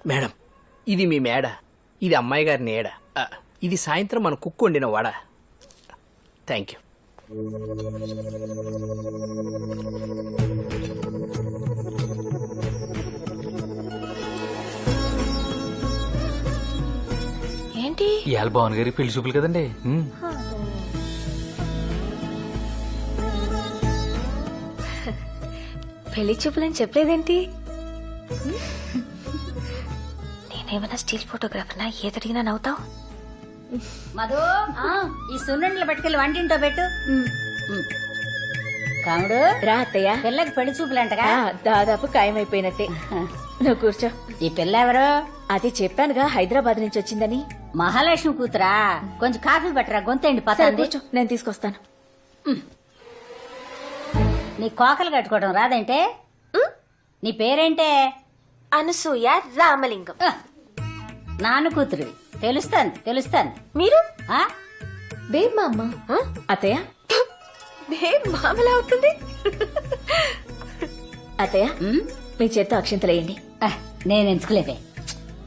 Madam, ఇది మీ మేడ, ఇది అమ్మాయి గారి నీడ, ఇది సాయంత్రం మన కుక్కు వండిన వడ. Thank you. ఏంటి ఇవాళ భవన్ గారి పెళ్లి చూపులు కదండి. పెళ్లి చూపులని చెప్పలేదేంటి? నేనేమన్నా స్టిల్ ఫోటోగ్రాఫర్నా? ఏదడిగినా నవ్వుతావు. మధు, ఈ సున్నుండలు పట్టుకెళ్ళి వంటింటో పెట్టు. కాముడు, రా అత్తయ్య. పిల్లకి పెళ్లి చూపులంటగా? దాదాపు ఖాయమైపోయినట్టే. నువ్వు కూర్చో. ఈ పిల్ల ఎవరు? అది చెప్పానుగా, హైదరాబాద్ నుంచి వచ్చిందని. మహాలక్ష్మి కూతురా? కొంచెం కాఫీ పట్టరా, గొంతండి సరే, పతండి. కూర్చో, నేను తీసుకొస్తాను. నీ కోకలు కట్టుకోవడం రాదంటే? నీ పేరేంటే? అనసూయ రామలింగం. నాన్న కూతురువి. తెలుస్తాను. మీరు? ఆ? బేబ్ మా అమ్మ. అత్తయ్య, బేబ్ మామలా అవుతుంది. అత్తయ్య, మీ చేత్తో అక్షింతలేయండి. నేను ఎంచుకోలేదే.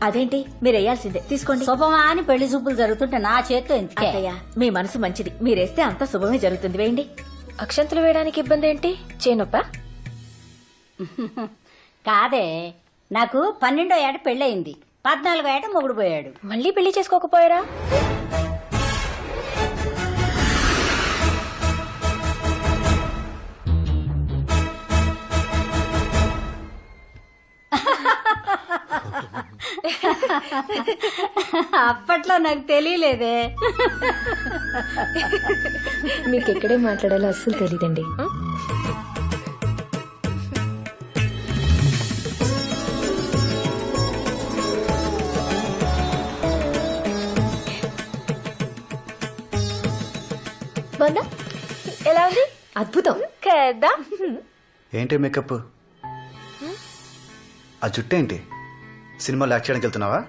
అదేంటి, మీరు వేయాల్సిందే. తీసుకోండి. శుభమా అని పెళ్లి చూపులు జరుగుతుంటే నా చేత్తో ఎందుకే? అత్తయ్య, మీ మనసు మంచిది, మీరేస్తే అంత శుభమే జరుగుతుంది. వేయండి. అక్షంతలు వేయడానికి ఇబ్బంది ఏంటి? చేనొప్ప? కాదే, నాకు 12వ ఏట పెళ్ళయింది, 14వ ఏట మొగుడు పోయాడు. మళ్ళీ పెళ్లి చేసుకోకపోయారా? అప్పట్లో నాకు తెలియలేదే. మీకు ఎక్కడే మాట్లాడాలో అస్సలు తెలీదండి. ఎలా ఉంది? అద్భుతం కదా. ఏంటి మేకప్? ఆ జుట్టు ఏంటి? సినిమాలో యాక్ట్ చేయడానికి వెళ్తున్నావా?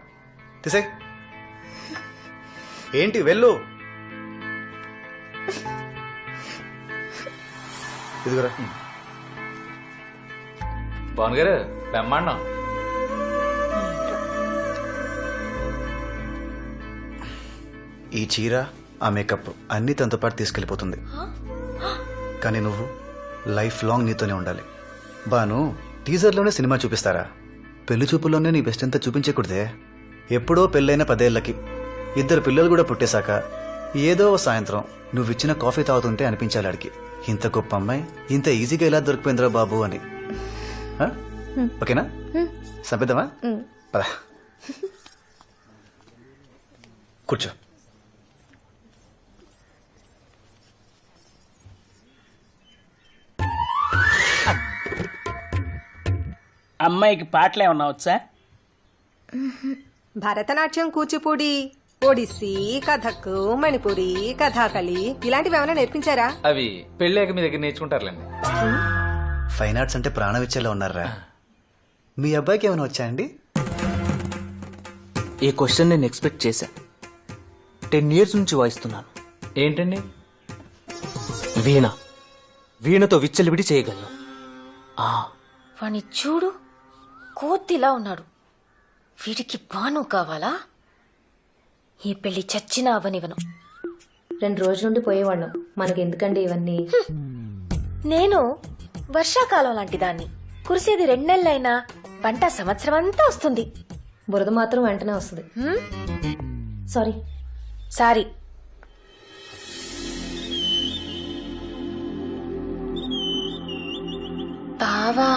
తీసే. ఏంటి వెళ్ళు. ఇదిగోరా. భవన్ గారు బ్రహ్మాండం. ఈ చీర, ఆ మేకప్ అన్నీ తనతో పాటు తీసుకెళ్ళిపోతుంది. కానీ నువ్వు లైఫ్ లాంగ్ నీతోనే ఉండాలి. బాను, టీజర్లోనే సినిమా చూపిస్తారా? పెళ్లి చూపుల్లోనే నీ బెస్ట్ అంతా చూపించకూడదే. ఎప్పుడో పెళ్ళైన 10 ఏళ్లకి 2 పిల్లలు కూడా పుట్టేశాక ఏదో సాయంత్రం నువ్విచ్చిన కాఫీ తాగుతుంటే అనిపించాలి ఆడికి, ఇంత గొప్ప అమ్మాయి ఇంత ఈజీగా ఎలా దొరికిపోయిందిరా బాబు అని. ఓకేనా? సంపిద్దామా? పదా, కూర్చో. అమ్మాయికి పాటలు ఏమన్నా వచ్చా? భరతనాట్యం, కూచిపూడి, ఒడిస్సీ, కథక్, మణిపూరి, కథాకళి ఇలాంటివి ఏమైనా నేర్పించారా? అవి పెళ్ళాక మీ దగ్గర నేర్చుకుంటారులేండి. ఫైన్ ఆర్ట్స్ అంటే ప్రాణం ఇచ్చేలా ఉన్నారా? మీ అబ్బాయికి ఏమైనా వచ్చా అండి? ఈ క్వశ్చన్ నేను ఎక్స్పెక్ట్ చేశా. 10 years నుంచి వాయిస్తున్నాను. ఏంటండి? వీణతో విచ్చలవిడి చేయగలను. వాణ్ణి చూడు, కోతిలా ఉన్నాడు. వీడికి బాను కావాలా? ఈ పెళ్లి చచ్చినా అవనివను. 2 రోజుల నుండి పోయేవాళ్ళం, మనకి ఎందుకండి ఇవన్నీ? నేను వర్షాకాలం లాంటి దాన్ని. కురిసేది 2 నెలలైనా పంట సంవత్సరం అంతా వస్తుంది. బురద మాత్రం వెంటనే వస్తుంది. సారీ. సారీ. బావా,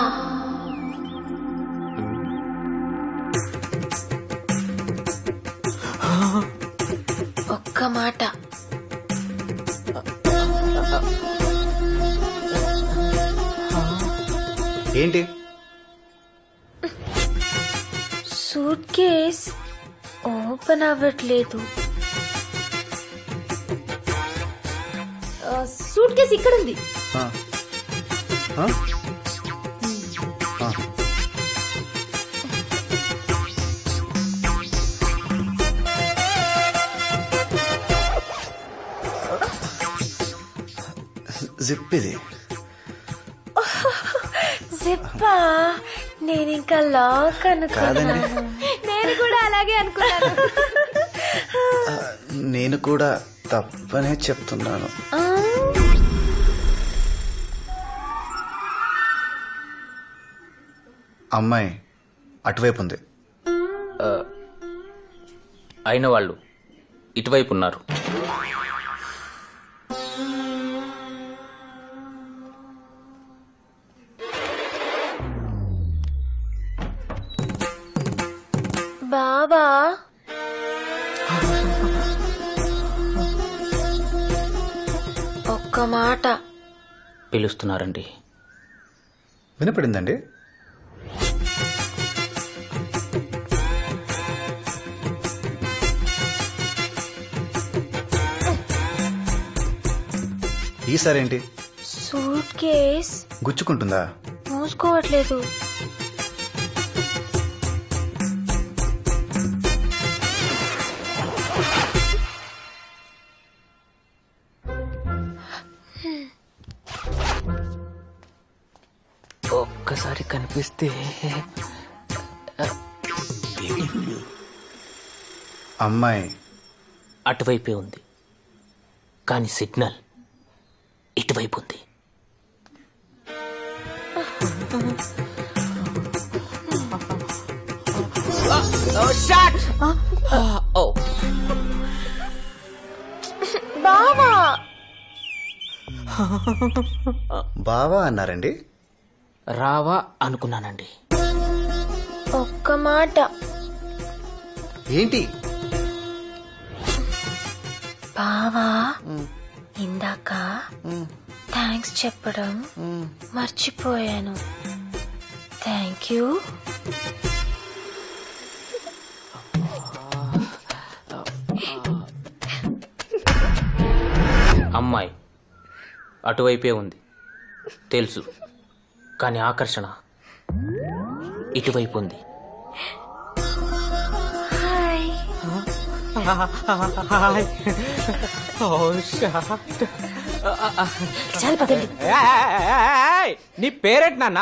ఒక్క మాట. ఏంటి? సూట్ కేస్ ఓపెన్ అవ్వట్లేదు. సూట్ కేసు ఇక్కడ ఉంది. ఆ. ఆ? ఆ. జిప్ ఇది. జిప్పా? నేను ఇంకా లాక్ అనుకున్నాను. నేను కూడా అలాగే అనుకున్నాను. నేను కూడా తప్పనే చెప్తున్నాను. అమ్మాయి అటువైపు ఉంది. అయిన వాళ్ళు ఇటువైపు ఉన్నారు. బాబా ఒక్క మాట. పిలుస్తున్నారండి. వినపడిందండి? ఈసారేంటి? సూట్ కేస్ గుచ్చుకుంటుందా? మూసుకోవట్లేదు. ఒక్కసారి కనిపిస్తే అమ్మాయి అటువైపే ఉంది, కానీ సిగ్నల్ ఇటువైపు ఉంది. బావా బావా అన్నారండి? రావా అనుకున్నానండి. ఒక్క మాట. ఏంటి? బావా ఇందాక థ్యాంక్స్ చెప్పడం మర్చిపోయాను. Thank you. అమ్మాయి అటువైపే ఉంది తెలుసు, కానీ ఆకర్షణ ఇటువైపు ఉంది. హాయ్. చాలా పదండి. నీ పేరేంటి నాన్న?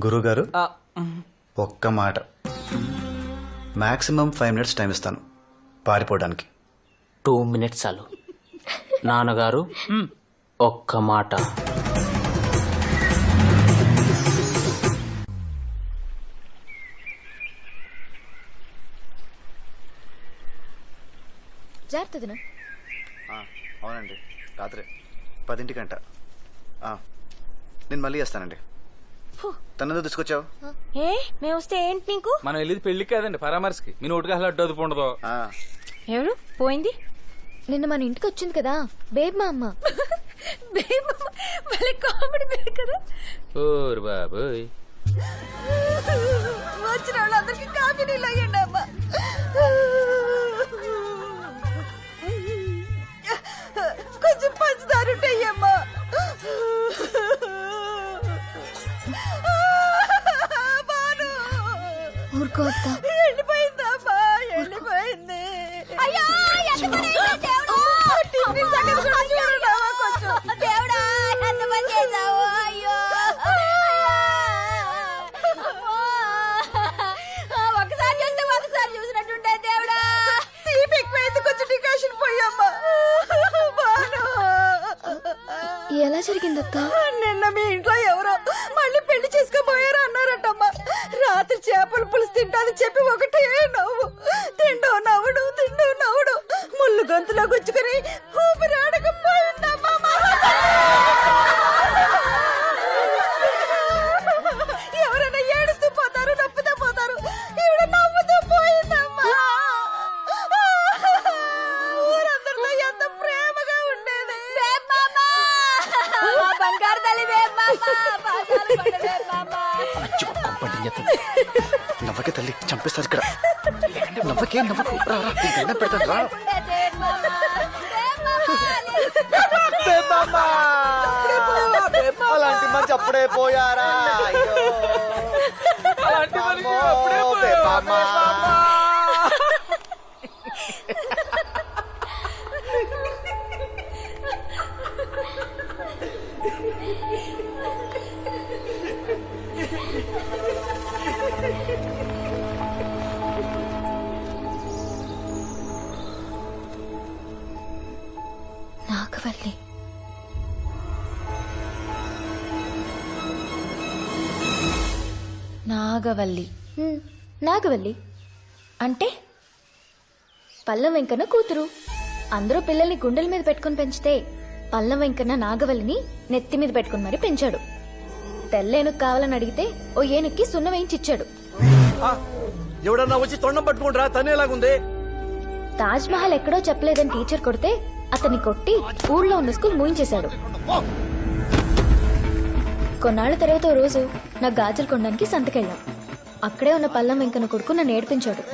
గురుగారు ఒక్క మాట. మాక్సిమం 5 minutes టైం ఇస్తాను పారిపోవడానికి. 2 minutes చాలు. నాన్నగారు ఒక్క మాట. జాగ్రత్త. అవునండి, రాత్రి 10ంటికంట. నేను మళ్ళీ చేస్తానండి. తనతో తీసుకొచ్చావు? ఏ మేము వస్తే ఏంటి నీకు? మనం వెళ్ళేది పెళ్లికి కాదండి, పరామర్శకి. మీ నోటికి అసలు అడ్డు అదుపు ఉండదు. ఎవరు పోయింది? నిన్న మన ఇంటికి వచ్చింది కదా బేబ్ మా అమ్మ. కామెడీ పేరు కదా. ఓరు బాబోయ్. వచ్చిన వాళ్ళందరికీ కాఫీ నీళ్ళు అయ్యండి అమ్మా. కొంచెం పంచదార ఉంటాయమ్మా. ఊరుకోవద్దా? వెళ్ళిపోయిందమ్మా, వెళ్ళిపోయింది. అయ్యో టిఫిన్ సంగతి కూడా చూడరావా కొంచెం? దేవుడా ఎంత పని చేశావు. అయ్యో ఒకసారి చూస్తే ఒకసారి చూసినట్టుంటే దేవుడా. తీపి ఎక్కువైంది, కొంచెం డికాషన్ పోయమ్మా. ఎలా జరిగిందక్క? నిన్న మీ ఇంట్లో ఎవరో మళ్ళీ పెళ్లి చేసుకోబోయారు అన్నారటమ్మా. రాత్రి చేపల పులుసు తింటాది చెప్పి ఒకటే నవ్వు. తిండో నవ్వుడు, తిండో నవ్వుడు. ముళ్ళు గొంతులో గుచ్చుకుని ఊపిరాడకపోయిందమ్మా. ఎవరైనా ఏడుస్తూ పోతారు, నొప్పుతూ పోతారు. ఈవిడ నవ్వుతూ పోయిందమ్మా. ఊరందరితో ఎంత ప్రేమగా ఉండేది. బంగారు తల్లి నవ్వకే తల్లి, చంపేస్తారు ఇక్కడ. నవ్వకే, నవ్వకు. రా, రా, నీకు దండం పెడతాను, రా. అలాంటి మంచి అప్పుడే పోయారా? అయ్యో. అమ్మో, బేబమ్మ. నాగవల్లి. నాగవల్లి. నాగవల్లి అంటే పల్లం వెంకన్న కూతురు. అందరూ పిల్లల్ని గుండెల మీద పెట్టుకుని పెంచితే పల్లం వెంకన్న నాగవల్లిని నెత్తి మీద పెట్టుకుని మరి పెంచాడు. తెల్లేనుకు కావాలని అడిగితే ఓ ఏనుక్కి సున్న వేయించిచ్చాడు. ఎవడన్నా వచ్చి తొండం పట్టుకుంటారా తనేలాగుంది. తాజ్ మహల్ ఎక్కడో చెప్పలేదని టీచర్ కొడితే అతన్ని కొట్టి ఊళ్ళో ఉన్న స్కూల్ మూయించేశాడు. కొన్నాళ్ల తర్వాత ఓ రోజు నాకు గాజులు కొనడానికి సంతకెళ్ళాం. అక్కడే ఉన్న పల్లం వెంకన్న కొడుకు నన్ను ఏడిపించాడు.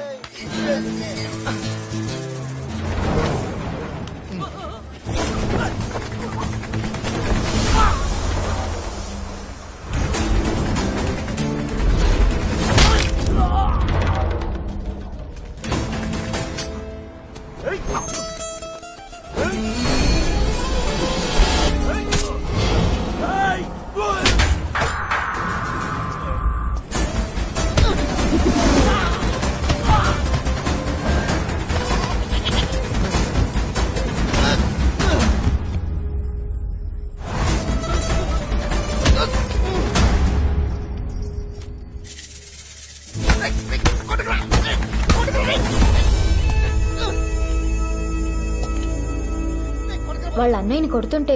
వాళ్ళ అన్నయ్యని కొడుతుంటే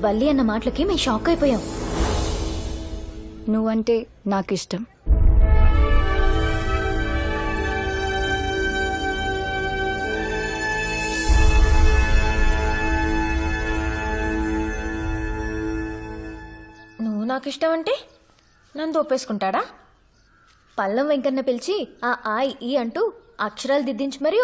వల్లి అన్న మాటలకి మేము షాక్ అయిపోయాం. నువ్వంటే నాకిష్టం. నువ్వు నాకు ఇష్టం అంటే నన్ను ఒప్పేసుకుంటాడా? పల్లం వెంకన్న పిలిచి ఆ ఈ అంటూ అక్షరాలు దిద్దించి మరీ